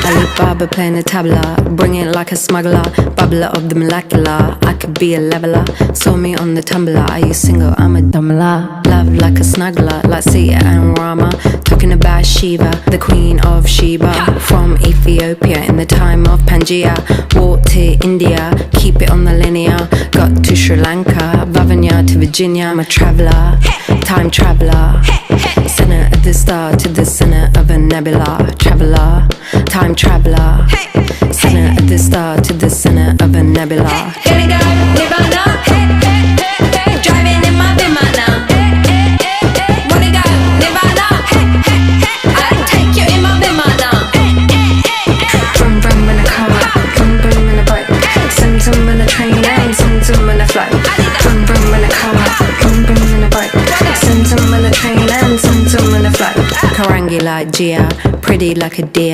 Alibaba playing the tabla, bring it like a smuggler, bubbler of the molecular. I could be a leveler, saw me on the tumbler. Are you single? I'm a dumbler. Love like a snuggler, like Sita and Rama. Talking about Shiva, the queen of Sheba. From Ethiopia in the time of Pangaea. Walked to India, keep it on the linear. Got to Sri Lanka, Vavanya to Virginia. I'm a traveller, time traveller. Center of the star to the center of a nebula. Traveller, time traveller. Center of the star to the center of a nebula. Gonna go Nirvana, driving in my Vimana. Wanna go Nirvana, I'll take you in my Vimana. Vroom vroom in a car, vroom vroom in a bike. Zum zum in a train and zum zum in a flight. Vroom vroom in a car, vroom vroom in a bike. Zum zum in a train and zum zum in a flight. Karangi like Gia, pretty like a deer.